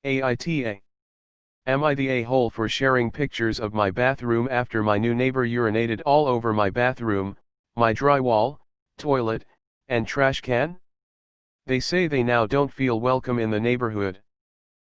AITA. Am I the a-hole for sharing pictures of my bathroom after my new neighbor urinated all over my bathroom, my drywall, toilet, and trash can? They say they now don't feel welcome in the neighborhood.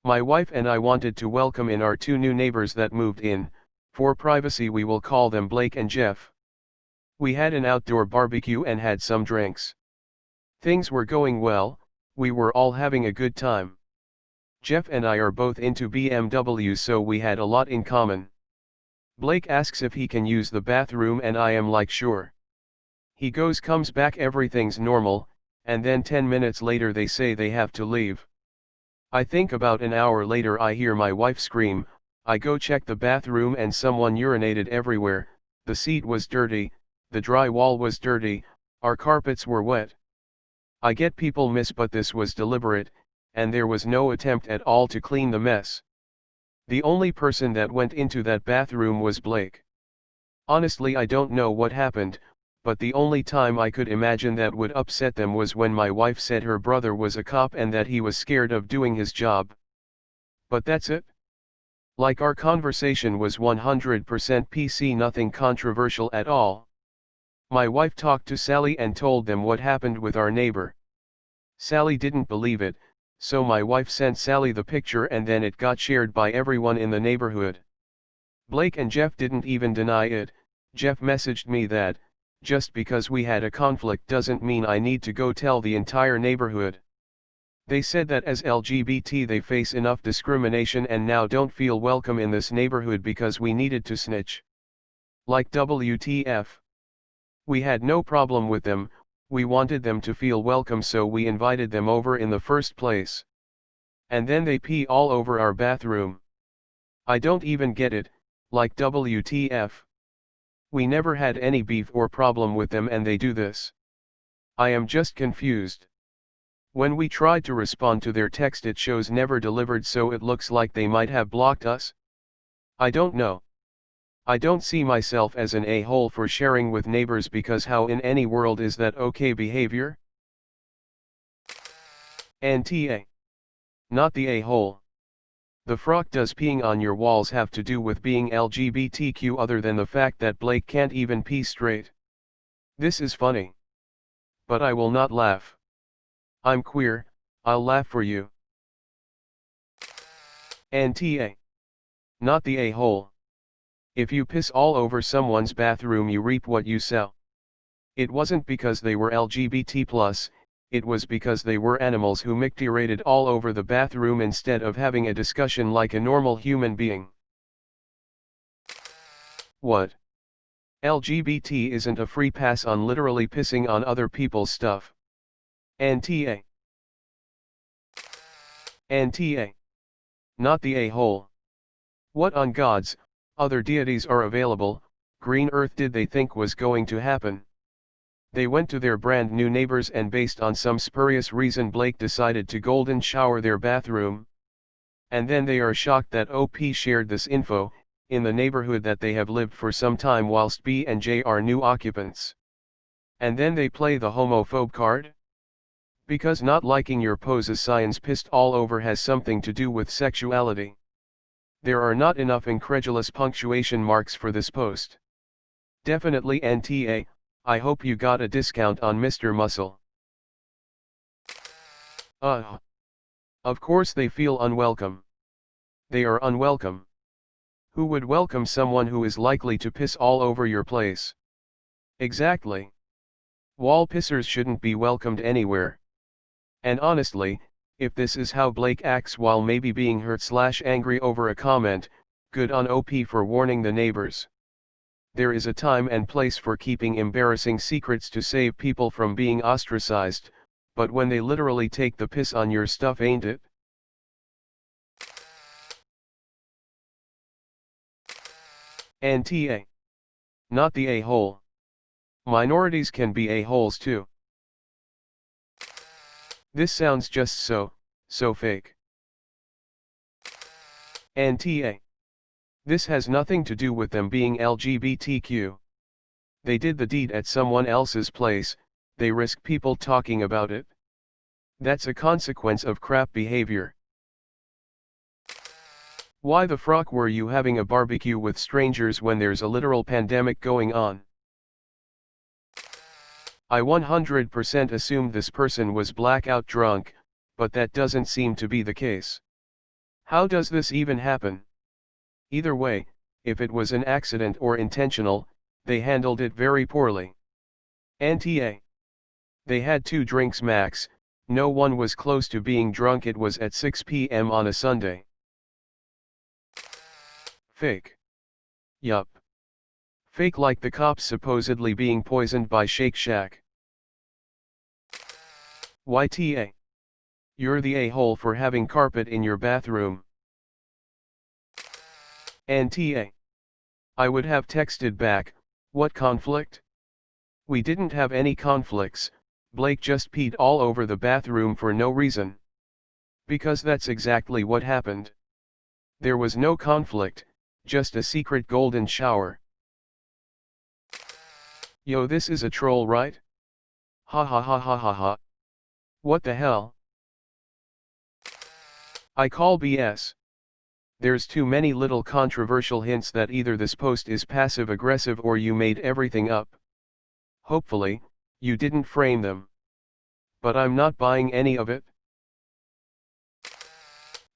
My wife and I wanted to welcome in our two new neighbors that moved in. For privacy we will call them Blake and Jeff. We had an outdoor barbecue and had some drinks. Things were going well, we were all having a good time. Jeff and I are both into BMWs, so we had a lot in common. Blake asks if he can use the bathroom and I am like sure. He comes back, everything's normal, and then 10 minutes later they say they have to leave. I think about an hour later I hear my wife scream. I go check the bathroom and someone urinated everywhere. The seat was dirty, the drywall was dirty, our carpets were wet. I get people miss, but this was deliberate, and there was no attempt at all to clean the mess. The only person that went into that bathroom was Blake. Honestly, I don't know what happened, but the only time I could imagine that would upset them was when my wife said her brother was a cop and that he was scared of doing his job. But that's it. Like, our conversation was 100% PC, nothing controversial at all. My wife talked to Sally and told them what happened with our neighbor. Sally didn't believe it, so my wife sent Sally the picture and then it got shared by everyone in the neighborhood. Blake and Jeff didn't even deny it. Jeff messaged me that, just because we had a conflict doesn't mean I need to go tell the entire neighborhood. They said that as LGBT they face enough discrimination and now don't feel welcome in this neighborhood because we needed to snitch. Like, WTF. We had no problem with them, we wanted them to feel welcome, so we invited them over in the first place. And then they pee all over our bathroom. I don't even get it, like, WTF. We never had any beef or problem with them and they do this. I am just confused. When we tried to respond to their text it shows never delivered, so it looks like they might have blocked us. I don't know. I don't see myself as an a-hole for sharing with neighbors, because how in any world is that okay behavior? AITA. Not the a-hole. The frock does peeing on your walls have to do with being LGBTQ other than the fact that Blake can't even pee straight? This is funny. But I will not laugh. I'm queer, I'll laugh for you. AITA. Not the a-hole. If you piss all over someone's bathroom you reap what you sow. It wasn't because they were LGBT+, it was because they were animals who micturated all over the bathroom instead of having a discussion like a normal human being. What? LGBT isn't a free pass on literally pissing on other people's stuff. AITA. AITA. Not the a-hole. What on God's other deities are available, green earth did they think was going to happen? They went to their brand new neighbors and based on some spurious reason Blake decided to golden shower their bathroom. And then they are shocked that OP shared this info, in the neighborhood that they have lived for some time whilst B and J are new occupants. And then they play the homophobe card? Because not liking your pose's signs pissed all over has something to do with sexuality. There are not enough incredulous punctuation marks for this post. Definitely NTA, I hope you got a discount on Mr. Muscle. Of course they feel unwelcome. They are unwelcome. Who would welcome someone who is likely to piss all over your place? Exactly. Wall pissers shouldn't be welcomed anywhere. And honestly, if this is how Blake acts while maybe being hurt/angry over a comment, good on OP for warning the neighbors. There is a time and place for keeping embarrassing secrets to save people from being ostracized, but when they literally take the piss on your stuff, ain't it? AITA. Not the a-hole. Minorities can be a-holes too. This sounds just so fake. AITA. This has nothing to do with them being LGBTQ. They did the deed at someone else's place, they risk people talking about it. That's a consequence of crap behavior. Why the frock were you having a barbecue with strangers when there's a literal pandemic going on? I 100% assumed this person was blackout drunk, but that doesn't seem to be the case. How does this even happen? Either way, if it was an accident or intentional, they handled it very poorly. NTA. They had 2 drinks max, no one was close to being drunk, it was at 6 p.m. on a Sunday. Fake. Yup. Fake like the cops supposedly being poisoned by Shake Shack. YTA. You're the a-hole for having carpet in your bathroom. NTA. I would have texted back, what conflict? We didn't have any conflicts, Blake just peed all over the bathroom for no reason. Because that's exactly what happened. There was no conflict, just a secret golden shower. Yo, this is a troll, right? Ha ha ha ha ha ha. What the hell? I call BS. There's too many little controversial hints that either this post is passive-aggressive or you made everything up. Hopefully, you didn't frame them. But I'm not buying any of it.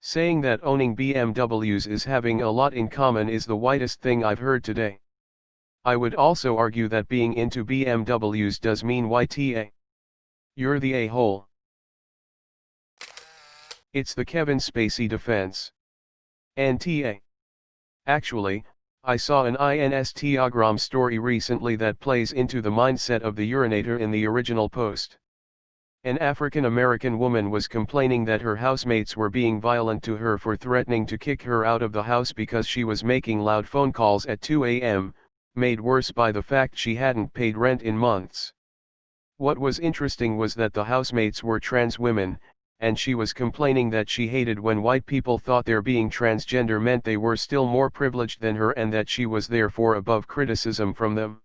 Saying that owning BMWs is having a lot in common is the whitest thing I've heard today. I would also argue that being into BMWs does mean YTA. You're the a-hole. It's the Kevin Spacey defense. NTA. Actually, I saw an Instagram story recently that plays into the mindset of the urinator in the original post. An African American woman was complaining that her housemates were being violent to her for threatening to kick her out of the house because she was making loud phone calls at 2 a.m., made worse by the fact she hadn't paid rent in months. What was interesting was that the housemates were trans women, and she was complaining that she hated when white people thought their being transgender meant they were still more privileged than her and that she was therefore above criticism from them.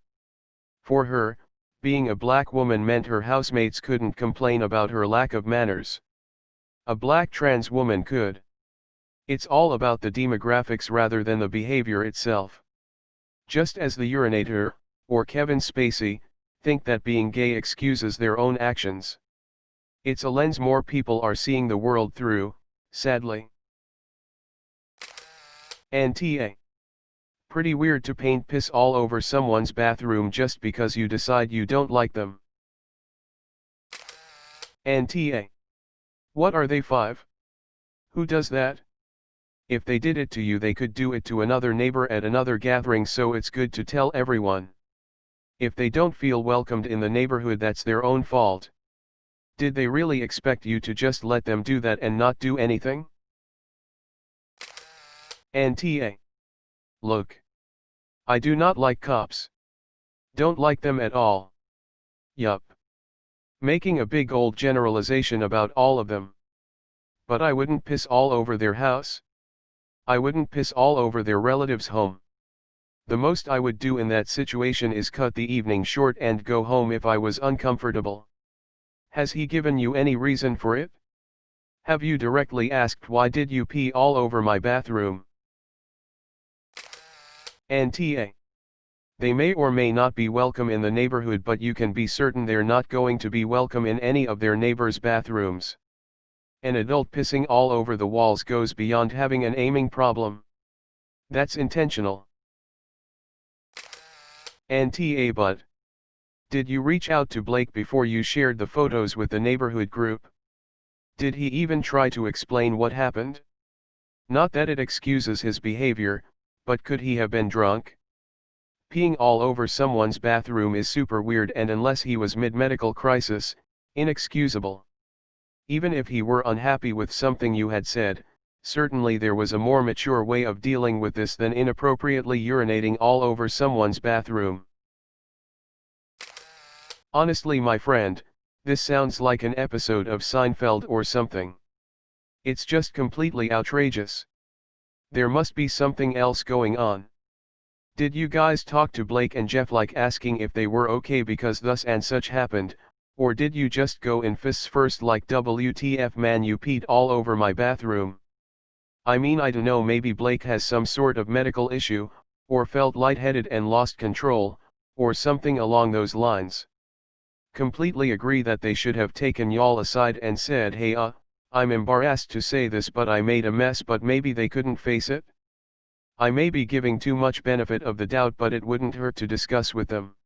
For her, being a black woman meant her housemates couldn't complain about her lack of manners. A black trans woman could. It's all about the demographics rather than the behavior itself. Just as the urinator, or Kevin Spacey, think that being gay excuses their own actions. It's a lens more people are seeing the world through, sadly. NTA. Pretty weird to paint piss all over someone's bathroom just because you decide you don't like them. NTA. What are they, 5? Who does that? If they did it to you, they could do it to another neighbor at another gathering, so it's good to tell everyone. If they don't feel welcomed in the neighborhood, that's their own fault. Did they really expect you to just let them do that and not do anything? NTA. Look. I do not like cops. Don't like them at all. Yup. Making a big old generalization about all of them. But I wouldn't piss all over their house. I wouldn't piss all over their relative's home. The most I would do in that situation is cut the evening short and go home if I was uncomfortable. Has he given you any reason for it? Have you directly asked, why did you pee all over my bathroom? NTA. They may or may not be welcome in the neighborhood, but you can be certain they're not going to be welcome in any of their neighbors' bathrooms. An adult pissing all over the walls goes beyond having an aiming problem. That's intentional. NTA. But did you reach out to Blake before you shared the photos with the neighborhood group? Did he even try to explain what happened? Not that it excuses his behavior, but could he have been drunk? Peeing all over someone's bathroom is super weird, and unless he was mid-medical crisis, inexcusable. Even if he were unhappy with something you had said, certainly there was a more mature way of dealing with this than inappropriately urinating all over someone's bathroom. Honestly, my friend, this sounds like an episode of Seinfeld or something. It's just completely outrageous. There must be something else going on. Did you guys talk to Blake and Jeff, like asking if they were okay because thus and such happened, or did you just go in fists first like, WTF man, you peed all over my bathroom? I mean, I dunno, maybe Blake has some sort of medical issue, or felt lightheaded and lost control, or something along those lines. Completely agree that they should have taken y'all aside and said, hey I'm embarrassed to say this, but I made a mess, but maybe they couldn't face it? I may be giving too much benefit of the doubt, but it wouldn't hurt to discuss with them.